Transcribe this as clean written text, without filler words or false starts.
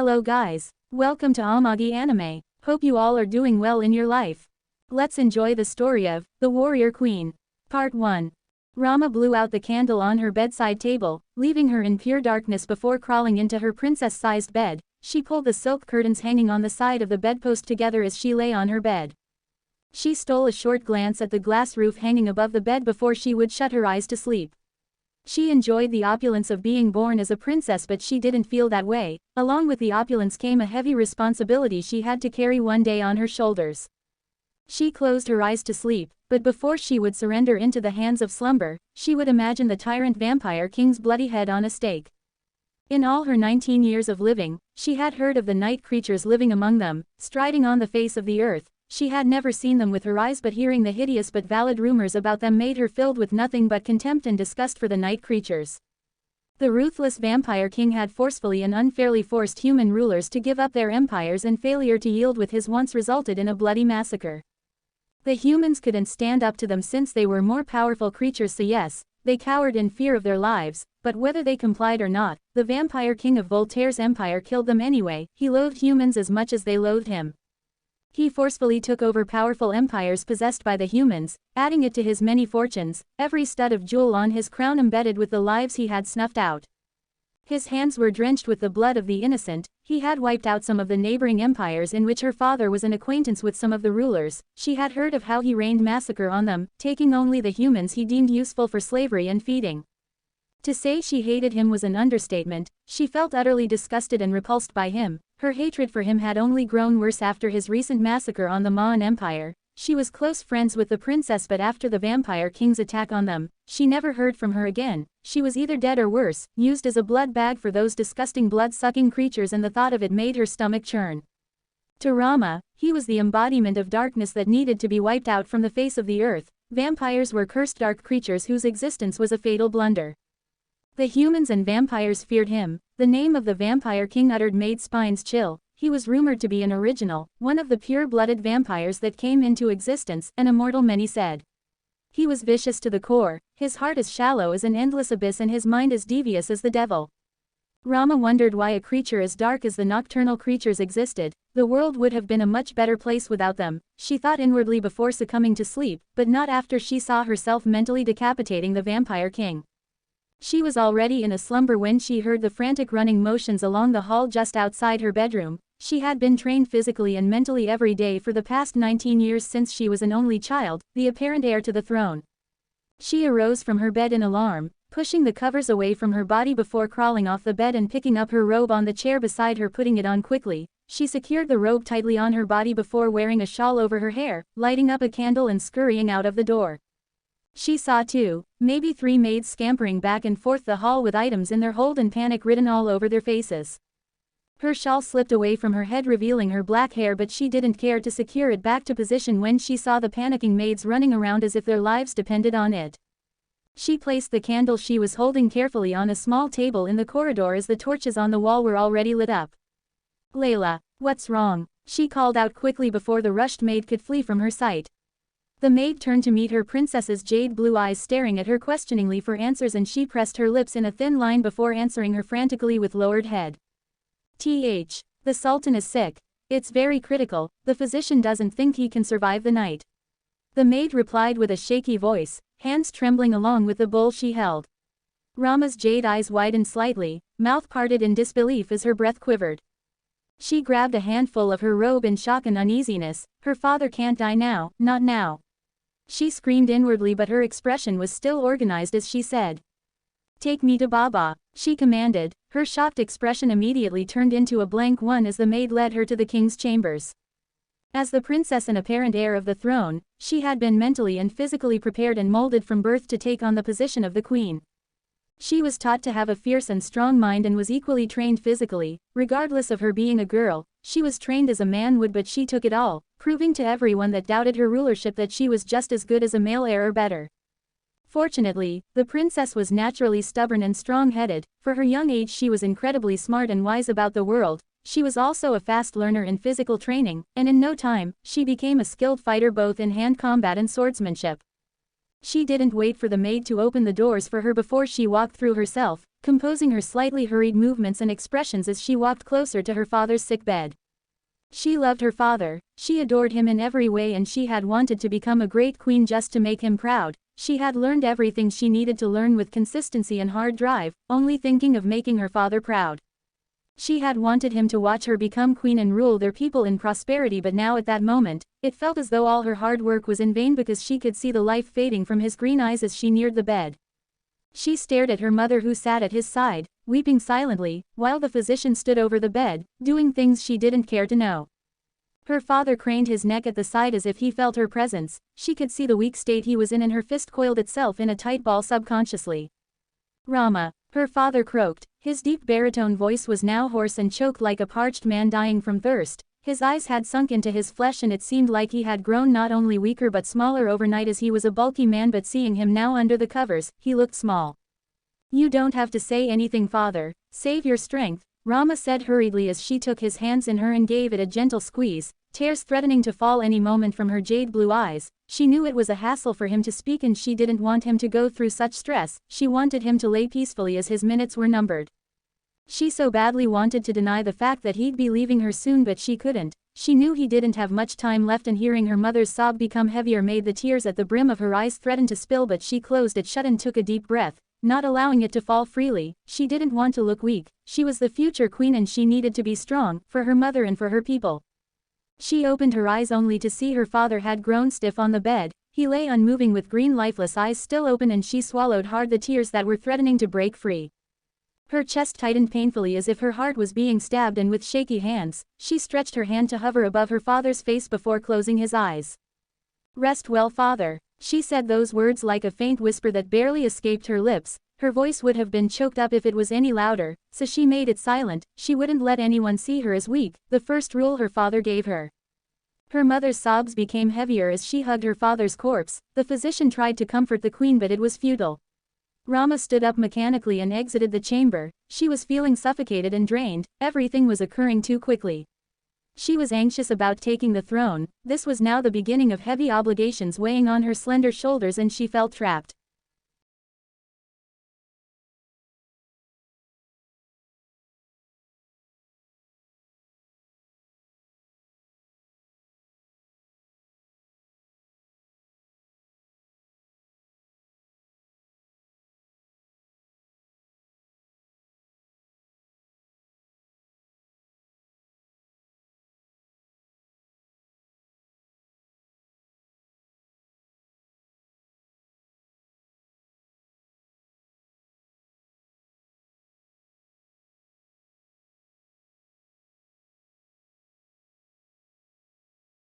Hello guys, welcome to Amagi Anime. Hope you all are doing well in your life. Let's enjoy the story of The Warrior Queen. Part 1. Rama blew out the candle on her bedside table, leaving her in pure darkness before crawling into her princess-sized bed. She pulled the silk curtains hanging on the side of the bedpost together as she lay on her bed. She stole a short glance at the glass roof hanging above the bed before she would shut her eyes to sleep. She enjoyed the opulence of being born as a princess, but she didn't feel that way. Along with the opulence came a heavy responsibility she had to carry one day on her shoulders. She closed her eyes to sleep, but before she would surrender into the hands of slumber, she would imagine the tyrant vampire king's bloody head on a stake. In all her 19 years of living, she had heard of the night creatures living among them, striding on the face of the earth. She had never seen them with her eyes, but hearing the hideous but valid rumors about them made her filled with nothing but contempt and disgust for the night creatures. The ruthless vampire king had forcefully and unfairly forced human rulers to give up their empires, and failure to yield with his once resulted in a bloody massacre. The humans couldn't stand up to them since they were more powerful creatures, so yes, they cowered in fear of their lives, but whether they complied or not, the vampire king of Voltaire's empire killed them anyway. He loathed humans as much as they loathed him. He forcefully took over powerful empires possessed by the humans, adding it to his many fortunes, every stud of jewel on his crown embedded with the lives he had snuffed out. His hands were drenched with the blood of the innocent. He had wiped out some of the neighboring empires in which her father was an acquaintance with some of the rulers. She had heard of how he rained massacre on them, taking only the humans he deemed useful for slavery and feeding. To say she hated him was an understatement. She felt utterly disgusted and repulsed by him. Her hatred for him had only grown worse after his recent massacre on the Mayan Empire. She was close friends with the princess, but after the vampire king's attack on them, she never heard from her again. She was either dead or worse, used as a blood bag for those disgusting blood-sucking creatures, and the thought of it made her stomach churn. To Rama, he was the embodiment of darkness that needed to be wiped out from the face of the earth. Vampires were cursed dark creatures whose existence was a fatal blunder. The humans and vampires feared him. The name of the vampire king made spines chill. He was rumored to be an original, one of the pure-blooded vampires that came into existence, an immortal, many said. He was vicious to the core, his heart as shallow as an endless abyss and his mind as devious as the devil. Rama wondered why a creature as dark as the nocturnal creatures existed. The world would have been a much better place without them, she thought inwardly before succumbing to sleep, but not after she saw herself mentally decapitating the vampire king. She was already in a slumber when she heard the frantic running motions along the hall just outside her bedroom. She had been trained physically and mentally every day for the past 19 years since she was an only child, the apparent heir to the throne. She arose from her bed in alarm, pushing the covers away from her body before crawling off the bed and picking up her robe on the chair beside her, putting it on quickly. She secured the robe tightly on her body before wearing a shawl over her hair, lighting up a candle and scurrying out of the door. She saw 2, maybe 3 maids scampering back and forth the hall with items in their hold and panic written all over their faces. Her shawl slipped away from her head, revealing her black hair, but she didn't care to secure it back to position when she saw the panicking maids running around as if their lives depended on it. She placed the candle she was holding carefully on a small table in the corridor as the torches on the wall were already lit up. "Layla, what's wrong?" she called out quickly before the rushed maid could flee from her sight. The maid turned to meet her princess's jade blue eyes staring at her questioningly for answers, and she pressed her lips in a thin line before answering her frantically with lowered head. "The Sultan is sick. It's very critical. The physician doesn't think he can survive the night." The maid replied with a shaky voice, hands trembling along with the bowl she held. Rama's jade eyes widened slightly, mouth parted in disbelief as her breath quivered. She grabbed a handful of her robe in shock and uneasiness. Her father can't die now, not now. She screamed inwardly, but her expression was still organized as she said, "Take me to Baba," she commanded. Her shocked expression immediately turned into a blank one as the maid led her to the king's chambers. As the princess and apparent heir of the throne, she had been mentally and physically prepared and molded from birth to take on the position of the queen. She was taught to have a fierce and strong mind and was equally trained physically. Regardless of her being a girl, she was trained as a man would, but she took it all, proving to everyone that doubted her rulership that she was just as good as a male heir or better. Fortunately, the princess was naturally stubborn and strong-headed. For her young age she was incredibly smart and wise about the world. She was also a fast learner in physical training, and in no time, she became a skilled fighter both in hand combat and swordsmanship. She didn't wait for the maid to open the doors for her before she walked through herself. composing her slightly hurried movements and expressions as she walked closer to her father's sick bed. She loved her father, she adored him in every way, and she had wanted to become a great queen just to make him proud. She had learned everything she needed to learn with consistency and hard drive, only thinking of making her father proud. She had wanted him to watch her become queen and rule their people in prosperity, but now at that moment, it felt as though all her hard work was in vain because she could see the life fading from his green eyes as she neared the bed. She stared at her mother who sat at his side, weeping silently, while the physician stood over the bed, doing things she didn't care to know. Her father craned his neck at the side as if he felt her presence. She could see the weak state he was in, and her fist coiled itself in a tight ball subconsciously. "Rama," her father croaked. His deep baritone voice was now hoarse and choked like a parched man dying from thirst. His eyes had sunk into his flesh, and it seemed like he had grown not only weaker but smaller overnight, as he was a bulky man, but seeing him now under the covers, he looked small. "You don't have to say anything, father. Save your strength," Rama said hurriedly as she took his hands in her and gave it a gentle squeeze, tears threatening to fall any moment from her jade blue eyes. She knew it was a hassle for him to speak, and she didn't want him to go through such stress. She wanted him to lay peacefully as his minutes were numbered. She so badly wanted to deny the fact that he'd be leaving her soon, but she couldn't. She knew he didn't have much time left, and hearing her mother's sob become heavier made the tears at the brim of her eyes threaten to spill, but she closed it shut and took a deep breath, not allowing it to fall freely. She didn't want to look weak. She was the future queen and she needed to be strong, for her mother and for her people. She opened her eyes only to see her father had grown stiff on the bed. He lay unmoving with green lifeless eyes still open, and she swallowed hard the tears that were threatening to break free. Her chest tightened painfully as if her heart was being stabbed, and with shaky hands, she stretched her hand to hover above her father's face before closing his eyes. "Rest well, father." She said those words like a faint whisper that barely escaped her lips. Her voice would have been choked up if it was any louder, so she made it silent. She wouldn't let anyone see her as weak, the first rule her father gave her. Her mother's sobs became heavier as she hugged her father's corpse. The physician tried to comfort the queen, but it was futile. Rama stood up mechanically and exited the chamber. She was feeling suffocated and drained. Everything was occurring too quickly. She was anxious about taking the throne. This was now the beginning of heavy obligations weighing on her slender shoulders, and she felt trapped.